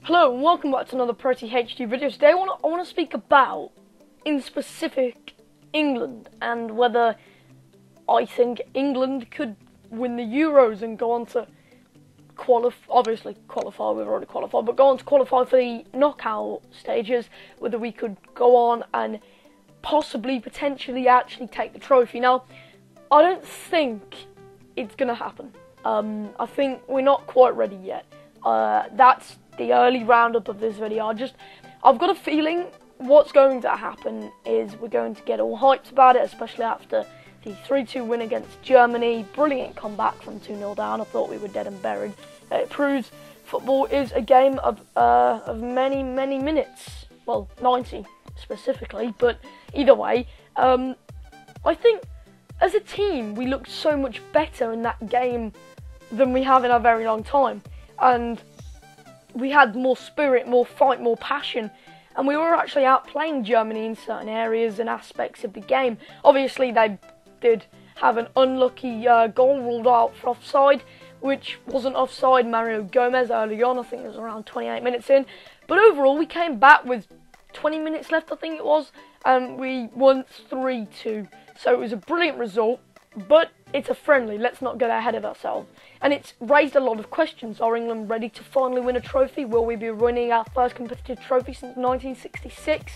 Hello and welcome back to another Pretty HD video. Today I want to speak about, in specific, England and whether I think England could win the Euros and go on to qualify, we've already qualified, but go on to qualify for the knockout stages, whether we could go on and possibly, potentially actually take the trophy. Now, I don't think it's going to happen. I think we're not quite ready yet. That's the early roundup of this video. I've got a feeling what's going to happen is we're going to get all hyped about it, especially after the 3-2 win against Germany. Brilliant comeback from 2-0 down. I thought we were dead and buried. It proves football is a game of many, many minutes. Well, 90 specifically, but either way, I think as a team we looked so much better in that game than we have in a very long time. And we had more spirit, more fight, more passion, and we were actually outplaying Germany in certain areas and aspects of the game. Obviously, they did have an unlucky goal ruled out for offside, which wasn't offside. Mario Gomez early on, I think it was around 28 minutes in. But overall, we came back with 20 minutes left, I think it was, and we won 3-2. So it was a brilliant result, but it's a friendly. Let's not get ahead of ourselves. And it's raised a lot of questions. Are England ready to finally win a trophy? Will we be winning our first competitive trophy since 1966?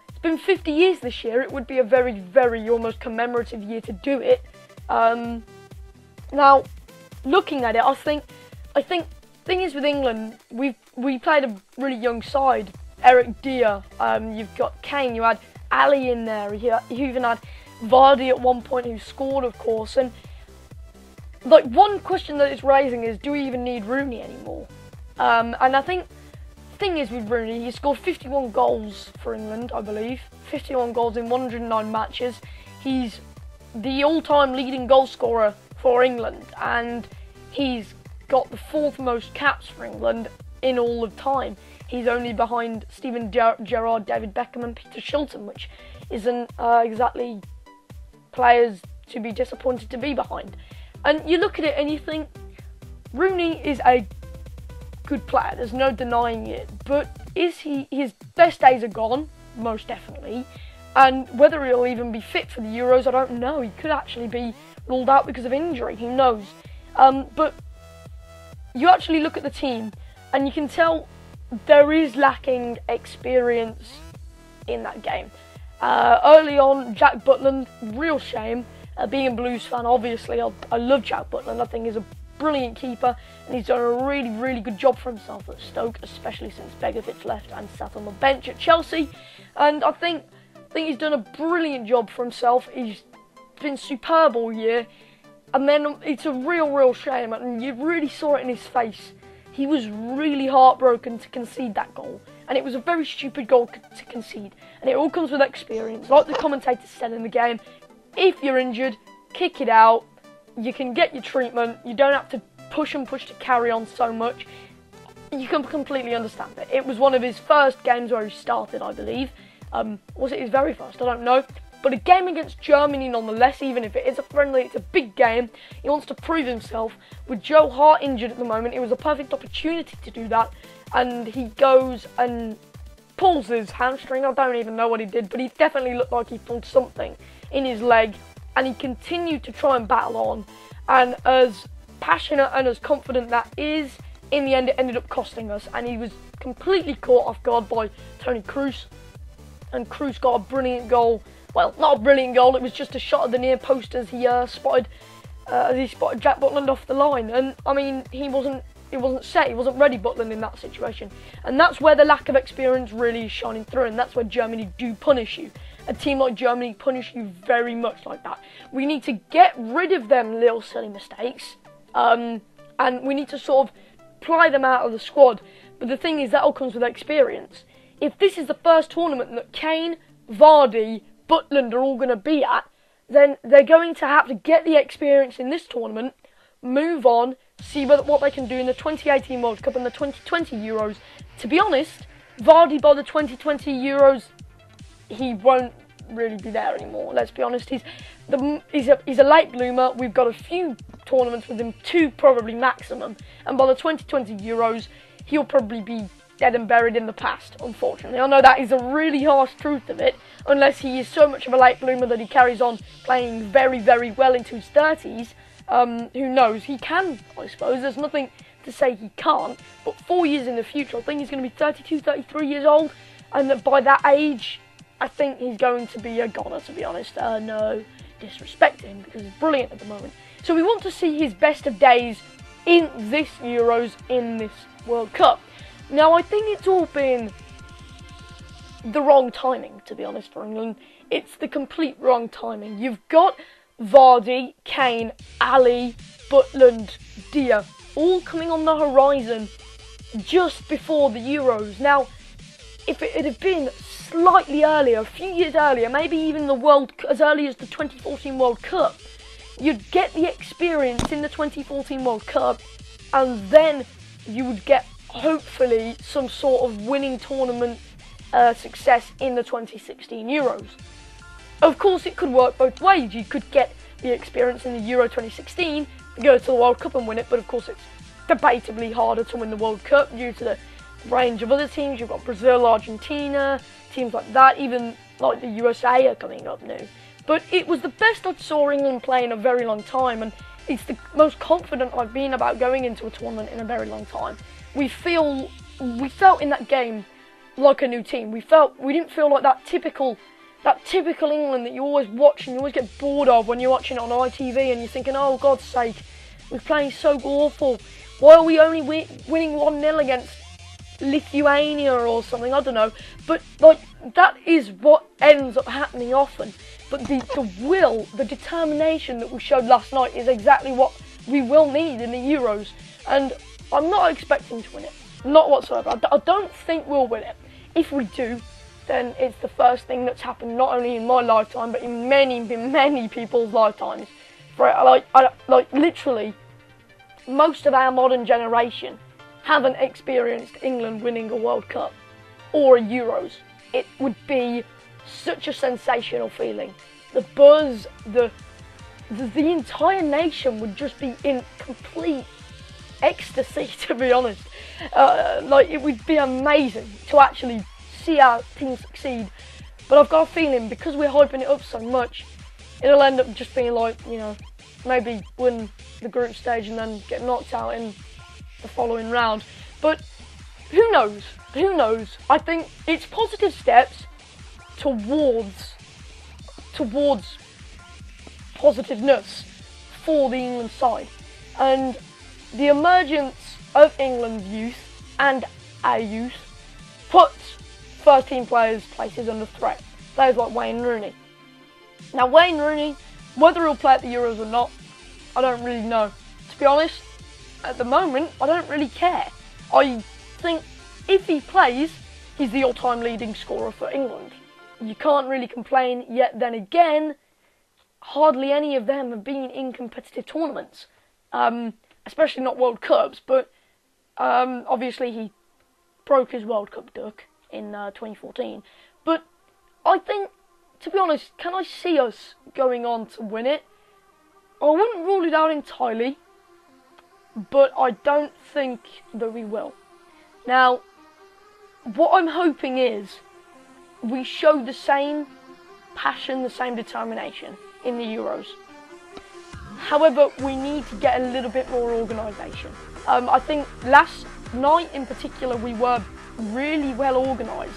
It's been 50 years this year. It would be a very, very almost commemorative year to do it. Now, looking at it, I think thing is with England, we played a really young side. Eric Dier, you've got Kane, you had Ali in there, you even had Vardy at one point who scored, of course, and like one question that it's raising is, do we even need Rooney anymore? And I think the thing is with Rooney, he scored 51 goals for England, I believe, 51 goals in 109 matches. He's the all-time leading goal scorer for England, and he's got the 4th most caps for England in all of time. He's only behind Steven Gerrard, David Beckham and Peter Shilton, which isn't exactly players to be disappointed to be behind. And you look at it and you think, Rooney is a good player, there's no denying it, but his best days are gone? Most definitely. And whether he'll even be fit for the Euros, I don't know. He could actually be ruled out because of injury, who knows. But you actually look at the team and you can tell there is lacking experience in that game. Early on, Jack Butland, real shame. Being a Blues fan, obviously, I love Jack Butland. I think he's a brilliant keeper, and he's done a really, really good job for himself at Stoke, especially since Begovic left and sat on the bench at Chelsea. And I think he's done a brilliant job for himself. He's been superb all year, and then it's a real shame, and you really saw it in his face. He was really heartbroken to concede that goal, and it was a very stupid goal to concede, and it all comes with experience. Like the commentator said in the game, if you're injured, kick it out, you can get your treatment, you don't have to push to carry on so much. You can completely understand it. It was one of his first games where he started, I believe. Was it his very first? I don't know. But a game against Germany nonetheless, even if it is a friendly, it's a big game. He wants to prove himself. With Joe Hart injured at the moment, it was a perfect opportunity to do that. And he goes and pulls his hamstring. I don't even know what he did, but he definitely looked like he pulled something in his leg. And he continued to try and battle on. And as passionate and as confident that is, in the end it ended up costing us. And he was completely caught off guard by Toni Kroos. And Kroos got a brilliant goal. Well, not a brilliant goal, it was just a shot at the near post as he spotted Jack Butland off the line. And I mean, he wasn't set, he wasn't ready, Butland, in that situation. And that's where the lack of experience really is shining through, and that's where Germany do punish you. A team like Germany punish you very much like that. We need to get rid of them little silly mistakes, and we need to sort of ply them out of the squad. But the thing is, that all comes with experience. If this is the first tournament that Kane, Vardy, Butland are all going to be at, then they're going to have to get the experience in this tournament, move on, see what they can do in the 2018 World Cup and the 2020 Euros. To be honest, Vardy by the 2020 Euros, he won't really be there anymore. Let's be honest, he's a late bloomer. We've got a few tournaments with him, 2 probably maximum, and by the 2020 Euros, he'll probably be dead and buried in the past, unfortunately. I know that is a really harsh truth of it, unless he is so much of a late bloomer that he carries on playing very, very well into his 30s. Who knows? He can, I suppose. There's nothing to say he can't. But 4 years in the future, I think he's going to be 32, 33 years old. And by that age, I think he's going to be a goner, to be honest. No disrespect to him, because he's brilliant at the moment. So we want to see his best of days in this Euros, in this World Cup. Now, I think it's all been the wrong timing, to be honest, for England. It's the complete wrong timing. You've got Vardy, Kane, Ali, Butland, Dia, all coming on the horizon just before the Euros. Now, if it had been slightly earlier, a few years earlier, maybe even as early as the 2014 World Cup, you'd get the experience in the 2014 World Cup, and then you would get, hopefully, some sort of winning tournament success in the 2016 Euros. Of course, it could work both ways. You could get the experience in the Euro 2016, go to the World Cup and win it, but of course it's debatably harder to win the World Cup due to the range of other teams. You've got Brazil, Argentina, teams like that, even like the USA are coming up new. But it was the best I saw England play in a very long time, and it's the most confident I've been about going into a tournament in a very long time. We felt in that game like a new team. We didn't feel like that typical England that you always watch and you always get bored of when you're watching it on ITV and you're thinking, oh, God's sake, we're playing so awful. Why are we only winning 1-0 against Lithuania or something? I don't know. But like, that is what ends up happening often. But the will, the determination that we showed last night is exactly what we will need in the Euros. And I'm not expecting to win it. Not whatsoever. I don't think we'll win it. If we do, then it's the first thing that's happened not only in my lifetime, but in many people's lifetimes. Like literally, most of our modern generation haven't experienced England winning a World Cup or a Euros. It would be such a sensational feeling. The buzz, the entire nation would just be in complete ecstasy, to be honest. Like, it would be amazing to actually see our team succeed. But I've got a feeling, because we're hyping it up so much, it'll end up just being like, you know, maybe win the group stage and then get knocked out in the following round. But who knows? Who knows? I think it's positive steps towards positiveness for the England side. And the emergence of England's youth and our youth puts first team players' places under threat. Players like Wayne Rooney. Now, Wayne Rooney, whether he'll play at the Euros or not, I don't really know. To be honest, at the moment, I don't really care. I think if he plays, he's the all-time leading scorer for England. You can't really complain, yet then again, hardly any of them have been in competitive tournaments. Especially not World Cups, but obviously he broke his World Cup duck in 2014. But I think, to be honest, can I see us going on to win it? I wouldn't rule it out entirely, but I don't think that we will. Now, what I'm hoping is we show the same passion, the same determination in the Euros. However, we need to get a little bit more organisation. I think last night in particular we were really well organised.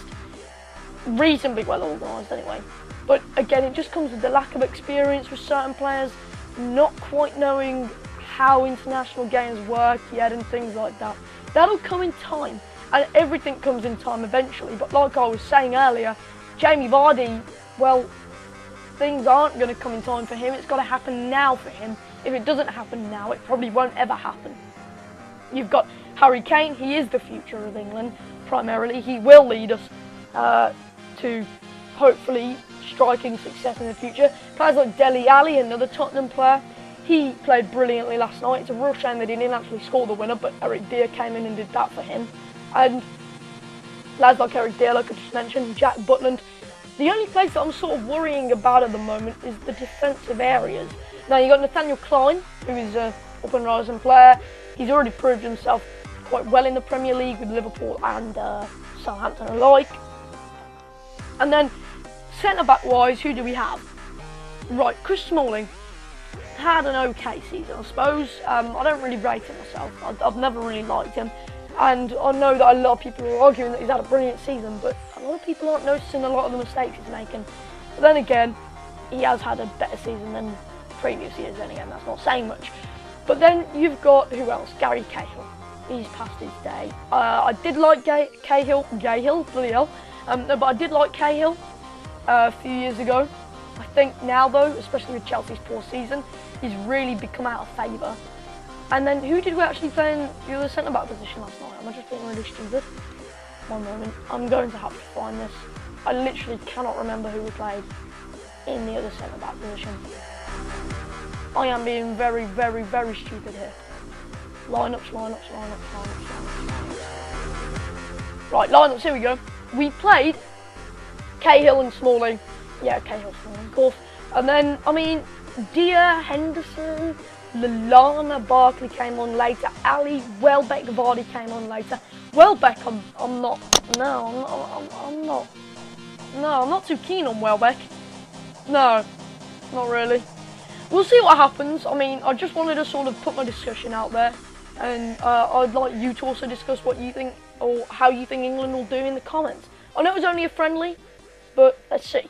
Reasonably well organised anyway. But again, it just comes with the lack of experience with certain players, not quite knowing how international games work yet and things like that. That'll come in time, and everything comes in time eventually. But like I was saying earlier, Jamie Vardy, well, things aren't going to come in time for him. It's got to happen now for him. If it doesn't happen now, it probably won't ever happen. You've got Harry Kane. He is the future of England, primarily. He will lead us to, hopefully, striking success in the future. Players like Dele Alli, another Tottenham player, he played brilliantly last night. It's a real shame that he didn't actually score the winner, but Eric Dier came in and did that for him. And lads like Eric Dier, like I just mentioned, Jack Butland. The only place that I'm sort of worrying about at the moment is the defensive areas. Now, you've got Nathaniel Klein, who is an up-and-rising player. He's already proved himself quite well in the Premier League with Liverpool and Southampton alike. And then centre-back wise, who do we have? Right, Chris Smalling had an okay season, I suppose. I don't really rate him myself. I've never really liked him. And I know that a lot of people are arguing that he's had a brilliant season, but a lot of people aren't noticing a lot of the mistakes he's making. But then again, he has had a better season than previous years, then again, that's not saying much. But then you've got, who else? Gary Cahill. He's past his day. I did like Cahill, bloody hell. No, but I did like Cahill a few years ago. I think now though, especially with Chelsea's poor season, he's really become out of favour. And then who did we actually play in the other centre-back position last night? Am I just being really stupid? One moment, I'm going to have to find this. I literally cannot remember who we played in the other centre-back position. I am being very, very, very stupid here. Lineups. Right, lineups, here we go. We played Cahill and Smalling. Yeah, Cahill, Smalling, of course. And then, I mean, Dia, Henderson, Lallana, Barkley came on later. Ali, Welbeck, Vardy came on later. Welbeck, I'm not too keen on Welbeck. No, not really. We'll see what happens. I mean, I just wanted to sort of put my discussion out there, and I'd like you to also discuss what you think or how you think England will do in the comments. I know it was only a friendly, but let's see.